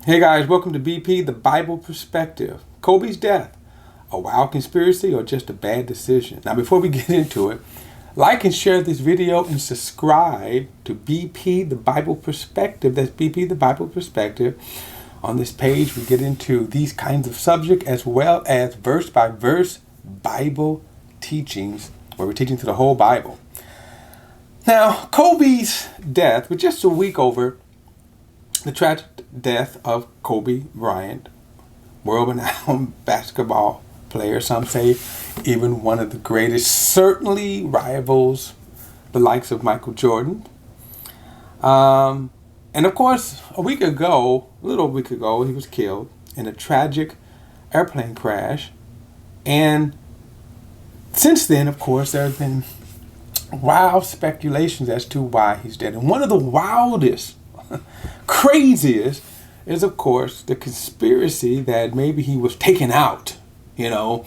Hey guys, welcome to BP, the Bible Perspective. Kobe's death, a wild conspiracy or just a bad decision? Now before we get into it, like and share this video and subscribe to BP, the Bible Perspective. That's BP, the Bible Perspective. On this page, we get into these kinds of subjects as well as verse by verse Bible teachings, where we're teaching through the whole Bible. Now, Kobe's death was just a week over the tragic death of Kobe Bryant, world-renowned basketball player. Some say even one of the greatest, certainly rivals the likes of Michael Jordan. And of course, a little over a week ago, he was killed in a tragic airplane crash. And since then, of course, there have been wild speculations as to why he's dead. And one of the wildest, craziest is, of course, the conspiracy that maybe he was taken out, Now,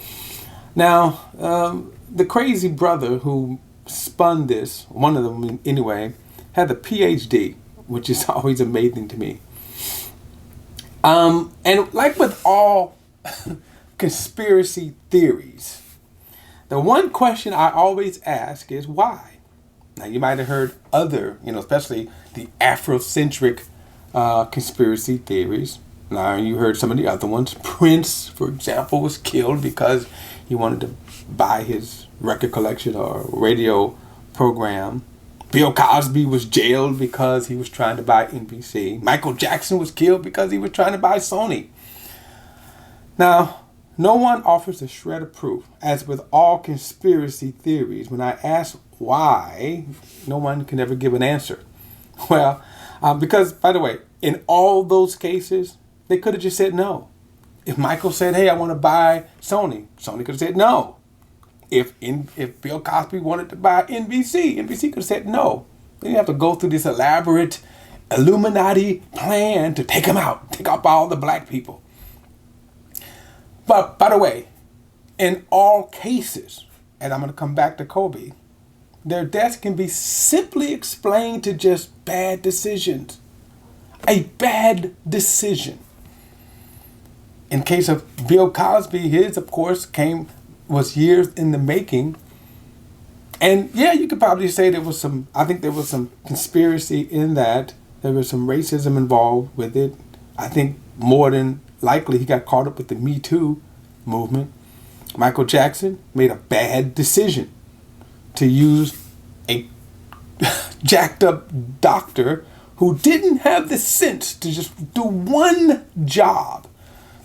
the crazy brother who spun this, one of them anyway, had a PhD, which is always amazing to me. And like with all conspiracy theories, the one question I always ask is why? Now, you might have heard other, especially the Afrocentric conspiracy theories. Now, you heard some of the other ones. Prince, for example, was killed because he wanted to buy his record collection or radio program. Bill Cosby was jailed because he was trying to buy NBC. Michael Jackson was killed because he was trying to buy Sony. Now, no one offers a shred of proof. As with all conspiracy theories, when I ask why, no one can ever give an answer. Well, because, by the way, in all those cases, they could have just said no. If Michael said, hey, I want to buy Sony, Sony could have said no. If Bill Cosby wanted to buy NBC, NBC could have said no. They didn't have to go through this elaborate Illuminati plan to take them out, take out all the black people. But, by the way, in all cases, and I'm going to come back to Kobe, their deaths can be simply explained to just bad decisions. A bad decision. In case of Bill Cosby, his, of course, was years in the making. And yeah, you could probably say there was some conspiracy in that. There was some racism involved with it. I think more than likely he got caught up with the Me Too movement. Michael Jackson made a bad decision to use a jacked up doctor who didn't have the sense to just do one job.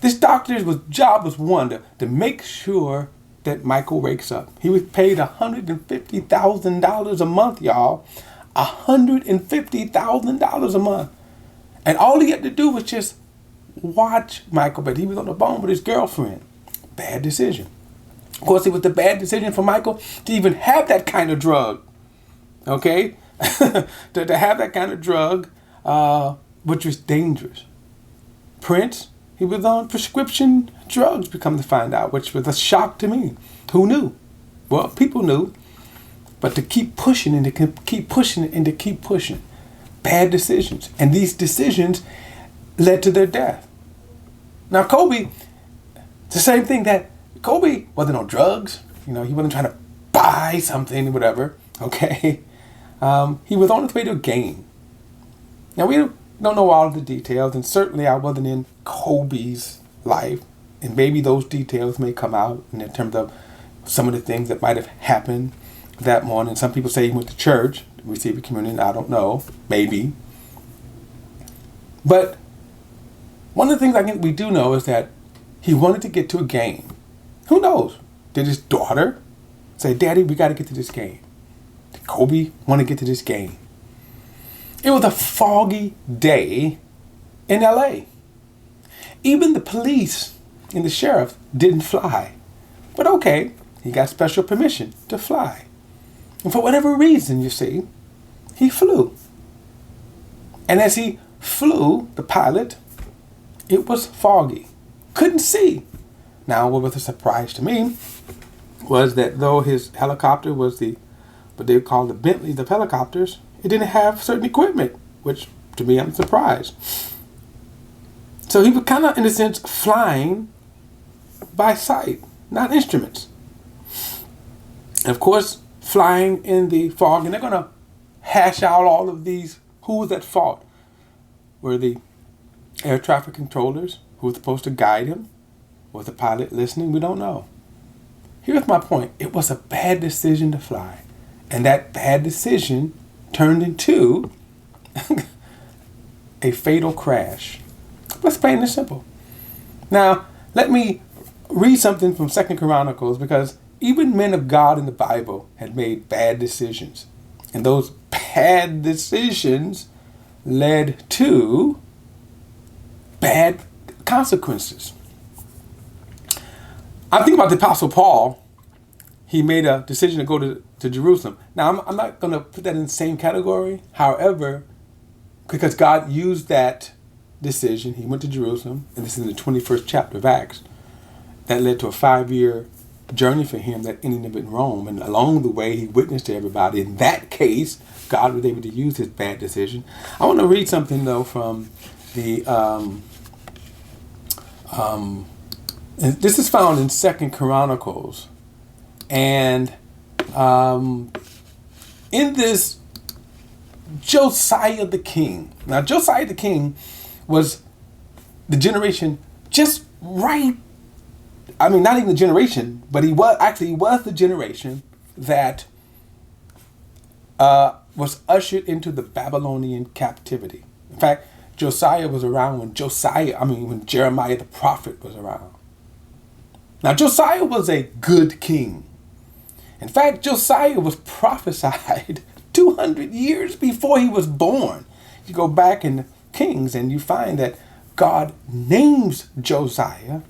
This doctor's job was one, to make sure that Michael wakes up. He was paid $150,000 a month, y'all. $150,000 a month. And all he had to do was just watch Michael, but he was on the phone with his girlfriend. Bad decision. Of course, it was the bad decision for Michael to even have that kind of drug. Okay? to have that kind of drug, which was dangerous. Prince, he was on prescription drugs, we come to find out, which was a shock to me. Who knew? Well, people knew. But to keep pushing and to keep pushing and to keep pushing. Bad decisions. And these decisions led to their death. Now, Kobe, it's the same thing that Kobe wasn't on drugs. He wasn't trying to buy something or whatever. Okay? He was on his way to a game. Now, we don't know all of the details, and certainly I wasn't in Kobe's life, and maybe those details may come out in terms of some of the things that might have happened that morning. Some people say he went to church, receive a communion. I don't know. Maybe. But one of the things I think we do know is that he wanted to get to a game. Who knows? Did his daughter say, Daddy, we got to get to this game? Did Kobe want to get to this game? It was a foggy day in LA. Even the police and the sheriff didn't fly. But okay, he got special permission to fly. And for whatever reason, you see, he flew. And as he flew, the pilot, it was foggy. Couldn't see. Now, what was a surprise to me was that though his helicopter was what they call the Bentleys of helicopters, it didn't have certain equipment, which to me, I'm surprised. So So he was kind of, in a sense, flying by sight, not instruments. And of course, flying in the fog. And they're going to hash out all of these. Who was at fault? Were the air traffic controllers who were supposed to guide him? Was the pilot listening? We don't know. Here's my point. It was a bad decision to fly. And that bad decision turned into a fatal crash. Let's plain and simple. Now, let me read something from 2 Chronicles, because even men of God in the Bible had made bad decisions. And those bad decisions led to bad consequences. I think about the Apostle Paul. He made a decision to go to Jerusalem. Now, I'm not going to put that in the same category. However, because God used that decision, he went to Jerusalem, and this is in the 21st chapter of Acts. That led to a 5-year journey for him that ended up in Rome. And along the way, he witnessed to everybody. In that case, God was able to use his bad decision. I want to read something, though, from the... and this is found in 2 Chronicles. And in this, Josiah the king. Now, Josiah the king was the generation just right. I mean, not even the generation, but he was the generation that was ushered into the Babylonian captivity. In fact, Josiah was around when Jeremiah the prophet was around. Now, Josiah was a good king. In fact, Josiah was prophesied 200 years before he was born. You go back in Kings and you find that God names Josiah.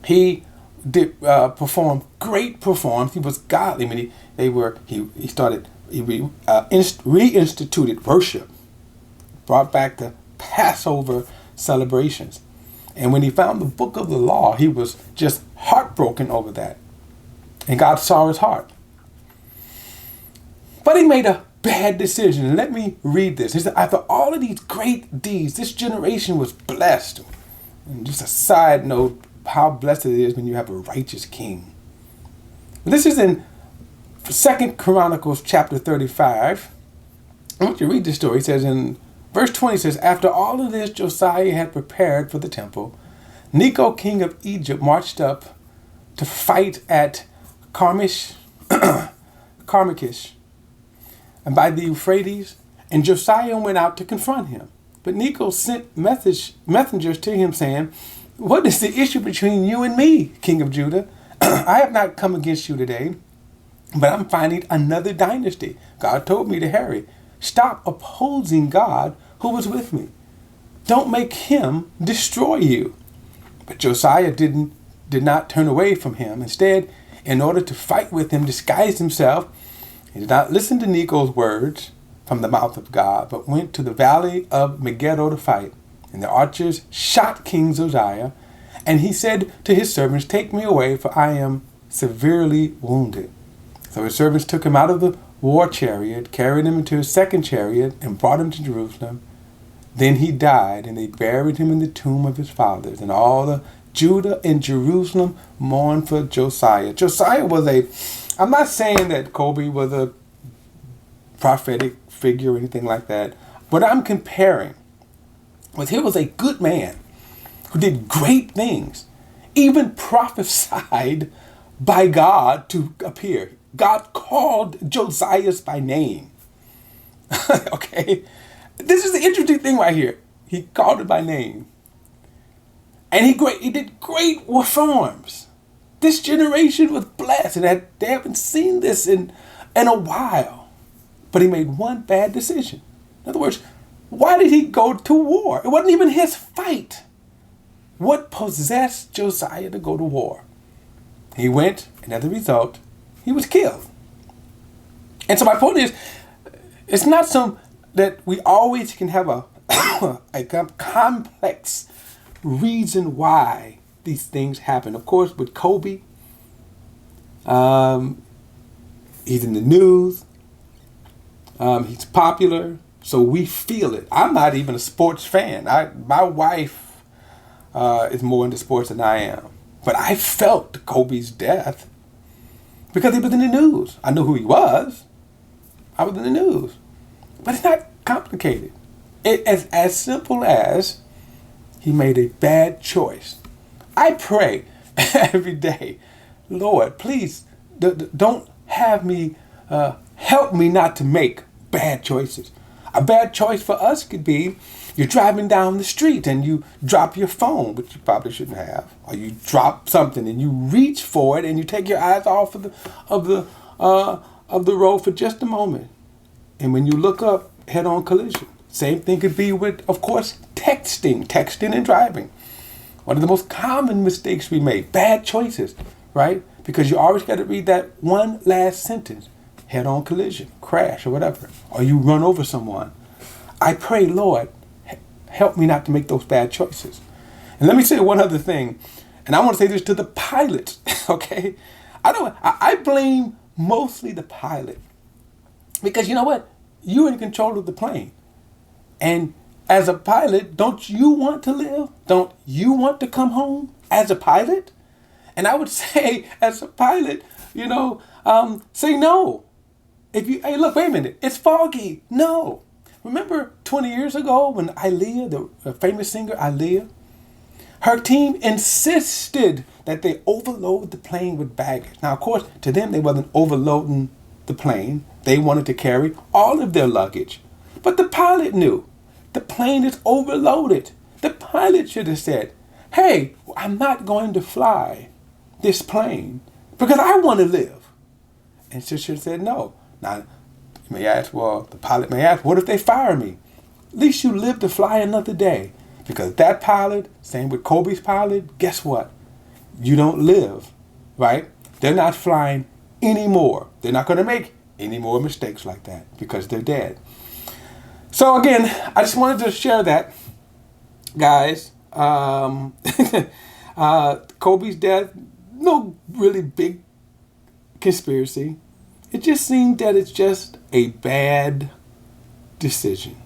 He did perform great performance. He was godly. I mean, he reinstituted worship, brought back the Passover celebrations. And when he found the book of the law, he was just heartbroken over that. And God saw his heart. But he made a bad decision. And let me read this. He said, after all of these great deeds, this generation was blessed. And just a side note, how blessed it is when you have a righteous king. This is in 2 Chronicles chapter 35. I want you to read this story. It says in verse 20, it says, after all of this, Josiah had prepared for the temple. Necho, king of Egypt, marched up to fight at Carchemish, and by the Euphrates, and Josiah went out to confront him. But Necho sent messengers to him, saying, what is the issue between you and me, king of Judah? I have not come against you today, but I'm finding another dynasty. God told me to hurry. Stop opposing God who was with me. Don't make him destroy you. But Josiah did not turn away from him. Instead, in order to fight with him, disguised himself. He did not listen to Necho's words from the mouth of God, but went to the valley of Megiddo to fight. And the archers shot King Josiah, and he said to his servants, take me away, for I am severely wounded. So his servants took him out of the war chariot, carried him into his second chariot, and brought him to Jerusalem. Then he died, and they buried him in the tomb of his fathers. And all the Judah and Jerusalem mourned for Josiah. Josiah was I'm not saying that Kobe was a prophetic figure or anything like that. What I'm comparing was he was a good man who did great things, even prophesied by God to appear. God called Josiah by name. Okay? This is the interesting thing right here. He called it by name. And he did great reforms. This generation was blessed, and they haven't seen this in a while. But he made one bad decision. In other words, why did he go to war? It wasn't even his fight. What possessed Josiah to go to war? He went, and as a result, he was killed. And so my point is, it's not some that we always can have a complex reason why these things happen. Of course, with Kobe, he's in the news. He's popular. So we feel it. I'm not even a sports fan. My wife is more into sports than I am. But I felt Kobe's death because he was in the news. I knew who he was. I was in the news. But it's not complicated. It's as simple as he made a bad choice. I pray every day, Lord, please don't have me, help me not to make bad choices. A bad choice for us could be you're driving down the street and you drop your phone, which you probably shouldn't have, or you drop something and you reach for it and you take your eyes off of the road for just a moment, and when you look up, head-on collision. Same thing could be with, of course, texting and driving. One of the most common mistakes we make, bad choices, right? Because you always got to read that one last sentence, head-on collision, crash or whatever, or you run over someone. I pray, Lord, help me not to make those bad choices. And let me say one other thing, and I want to say this to the pilots, okay? I blame mostly the pilot, because you know what? You're in control of the plane. And as a pilot, don't you want to live? Don't you want to come home as a pilot? And I would say, as a pilot, say no. Hey, look, wait a minute. It's foggy. No. Remember 20 years ago when Aaliyah, the famous singer Aaliyah, her team insisted that they overload the plane with baggage. Now, of course, to them, they wasn't overloading the plane. They wanted to carry all of their luggage. But the pilot knew the plane is overloaded. The pilot should have said, hey, I'm not going to fly this plane because I want to live. And she should have said no. Now, you may ask, the pilot may ask, what if they fire me? At least you live to fly another day. Because that pilot, same with Kobe's pilot, guess what? You don't live, right? They're not flying anymore. They're not going to make any more mistakes like that because they're dead. So again, I just wanted to share that, guys. Kobe's death, no really big conspiracy. It just seemed that it's just a bad decision.